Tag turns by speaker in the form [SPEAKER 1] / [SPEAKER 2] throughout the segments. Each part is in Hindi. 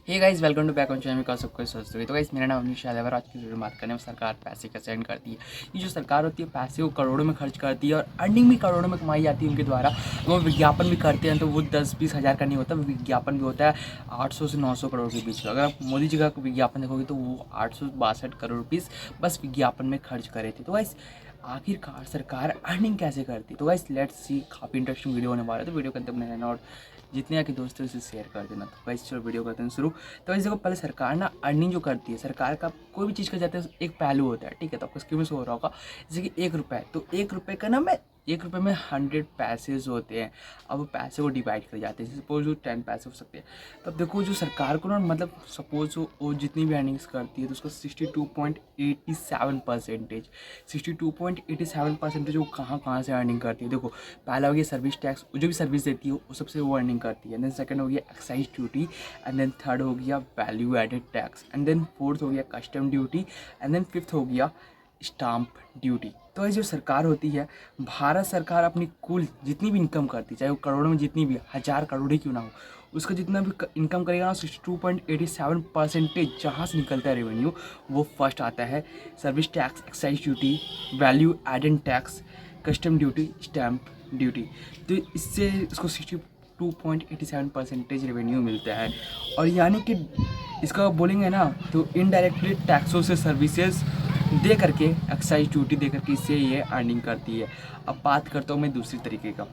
[SPEAKER 1] Hey guys, welcome to back on channel का सबको सोचते हुए। तो गाइस, मेरा नाम अवनीश यादव है और आज की वीडियो में बात करने में सरकार पैसे कैसे अर्न करती है। ये जो सरकार होती है पैसे को करोड़ों में खर्च करती है और अर्निंग भी करोड़ों में कमाई जाती है उनके द्वारा। वो विज्ञापन भी करते हैं तो वो 10-20 हज़ार का नहीं होता, विज्ञापन भी होता है 800 से 900 करोड़ के बीच का। अगर आप मोदी जी का विज्ञापन देखोगे तो वो 862 करोड़ रुपीज़ बस विज्ञापन में खर्च करे थे। तो गाइस, आखिरकार सरकार अर्निंग कैसे करती। तो गाइस लेट्स सी, काफ़ी इंटरेस्टिंग वीडियो होने वाला है। तो वीडियो के अंत में रहना और जितने आपके दोस्त हैं उसे शेयर कर देना। तो गाइस चलो वीडियो करते हैं शुरू। तो गाइस देखो, पहले सरकार ना अर्निंग जो करती है, सरकार का कोई भी चीज़ का जाता है एक पहलू होता है, ठीक है। तो आपको स्क्रीन में शो हो रहा होगा जैसे कि 1 रुपये, तो 1 रुपये का ना मैं 1 रुपये में 100 पैसेज होते हैं। अब वो पैसे को डिवाइड कर जाते हैं, सपोज वो 10 पैसे हो सकते हैं। तब देखो जो सरकार को ना, मतलब सपोज वो जितनी भी अर्निंग्स करती है तो उसका 62.87%, 62.87% वो कहाँ कहाँ से अर्निंग करती है। देखो, पहला हो गया सर्विस टैक्स, जो भी सर्विस देती है वो सबसे वो अर्निंग करती है। देन सेकंड हो गया excise duty, and then third हो गया value added tax, and then fourth हो गया custom duty, and then fifth हो गया स्टाम्प ड्यूटी। तो ये जो सरकार होती है, भारत सरकार अपनी कुल जितनी भी इनकम करती है, चाहे वो करोड़ों में जितनी भी 1000 करोड़ ही क्यों ना हो, उसका जितना भी इनकम करेगा ना, 62.87% जहाँ से निकलता है रेवेन्यू, वो फर्स्ट आता है service tax, excise duty, value added tax, custom duty, stamp duty. तो इससे इसको 62.87% रेवेन्यू मिलता है। और यानी कि इसका बोलेंगे ना तो इनडायरेक्टली टैक्सों से सर्विसेज दे करके, एक्साइज ड्यूटी दे करके इससे ये अर्निंग करती है। अब बात करता हूँ मैं दूसरी तरीके का,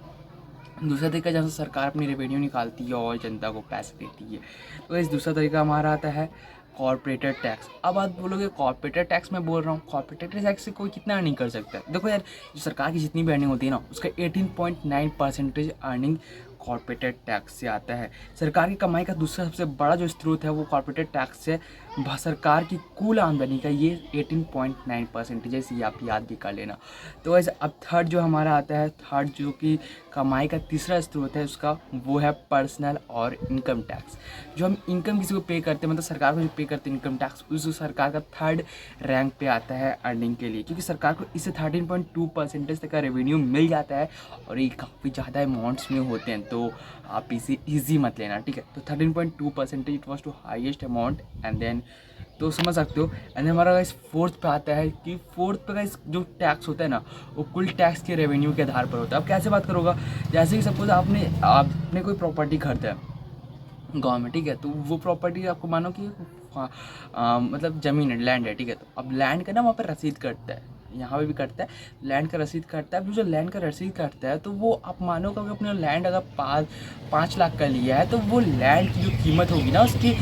[SPEAKER 1] दूसरा तरीका जहाँ से सरकार अपनी रेवेन्यू निकालती है और जनता को पैसे देती है। तो इस दूसरा तरीका हमारा आता है कॉर्पोरेटर टैक्स। अब आप बोलोगे कॉर्पोरेटर टैक्स मैं बोल रहा हूँ, कॉर्पोरेटर टैक्स से कोई कितना अर्निंग कर सकता है। देखो यार, जो सरकार की जितनी भी अर्निंग होती है ना, उसका 18.9% अर्निंग कॉर्पोरेटेड टैक्स से आता है। सरकार की कमाई का दूसरा सबसे बड़ा जो स्रोत है वो कॉर्पोरेटेड टैक्स से सरकार की कुल आमदनी का ये 18.9% है। इसे आप याद भी कर लेना। तो वैसे अब थर्ड जो हमारा आता है, थर्ड जो कि कमाई का तीसरा स्रोत है उसका, वो है पर्सनल और इनकम टैक्स। जो हम इनकम किसी को पे करते हैं, मतलब सरकार को जो पे करते हैं इनकम टैक्स, उस सरकार का थर्ड रैंक पे आता है अर्निंग के लिए, क्योंकि सरकार को इससे 13.2% तक का रेवेन्यू मिल जाता है और ये काफ़ी ज़्यादा अमाउंट्स में होते हैं। तो आप इसे ईजी मत लेना, ठीक है। तो 13.2% it was to highest amount, and then तो समझ सकते हो। एंड देन हमारा गाइस फोर्थ पे आता है कि फोर्थ पे गाइस जो टैक्स होता है ना, वो कुल टैक्स के रेवेन्यू के आधार पर होता है। अब कैसे बात करोगा, जैसे कि सपोज आपने कोई प्रॉपर्टी खरीदा है गाँव में, ठीक है। तो वो प्रॉपर्टी आपको मानो कि मतलब ज़मीन है, लैंड है, ठीक है। तो अब लैंड का ना वहाँ पर रसीद कटता है, यहाँ पे भी कटता है, लैंड का रसीद कटता है। अब जो लैंड का रसीद कटता है तो वो आप मानो कि अपना लैंड अगर 5 लाख का लिया है तो वो लैंड की जो कीमत होगी ना, उसकी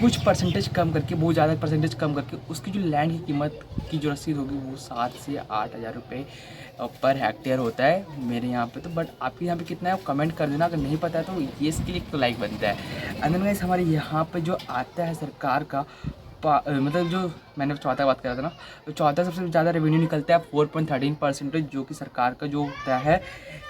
[SPEAKER 1] कुछ परसेंटेज कम करके, बहुत ज़्यादा परसेंटेज कम करके, उसकी जो लैंड की कीमत की जो रसीद होगी वो 7 से 8 हज़ार रुपये पर हेक्टेयर होता है मेरे यहाँ पे। तो बट आपके यहाँ पे कितना है कमेंट कर देना, अगर नहीं पता है तो ये इसके लिए तो लाइक बनता है। एंड देन गाइस, हमारे यहाँ पे जो आता है सरकार का मतलब जो मैंने चौथा बात करा था ना, तो चौथा सबसे ज़्यादा रेवेन्यू निकलता है 4.13%, जो कि सरकार का जो होता है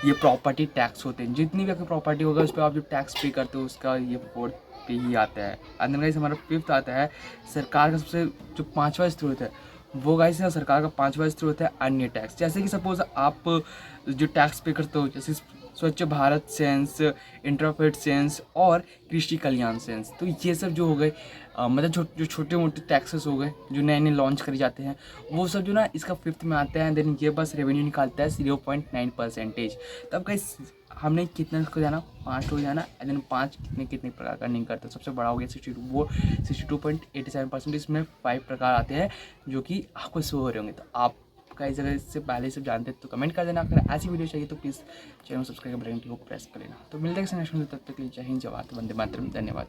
[SPEAKER 1] ये प्रॉपर्टी टैक्स होते हैं। जितनी भी आपकी प्रॉपर्टी होगा उस पर आप जो टैक्स पे करते हो उसका ये फोर्थ पे ही आता है। एंड देन गाइस, हमारा फिफ्थ आता है सरकार का सबसे जो पाँचवा स्रोत है, वो गाइस है सरकार का पाँचवा स्रोत है अन्य टैक्स। जैसे कि सपोज आप जो टैक्स पे करते हो, जैसे स्वच्छ भारत सेंस, इंटरफेट सेंस और कृषि कल्याण सेंस, तो ये सब जो हो गए मतलब जो छोटे मोटे टैक्सेस हो गए जो नए नए लॉन्च करे जाते हैं, वो सब जो ना इसका फिफ्थ में आते हैं। देन ये बस रेवेन्यू निकालता है 0.9%। तब गाइस हमने कितने को जाना, 5 को जाना, एंड देन 5 कितने प्रकार का नहीं करता। सबसे बड़ा हो गया 62, वो 62.87%। इसमें 5 प्रकार आते हैं जो कि आपको शो हो रहे होंगे। तो आप गाइस अगर इससे पहले सब जानते हैं तो कमेंट कर देना। अगर ऐसी वीडियो चाहिए तो प्लीज़ चैनल सब्सक्राइब बटन को प्रेस कर लेना। तो मिलते हैं नेक्स्ट वीडियो, तब तक के लिए जय हिंद, जय भारत, वंदे मातरम, धन्यवाद।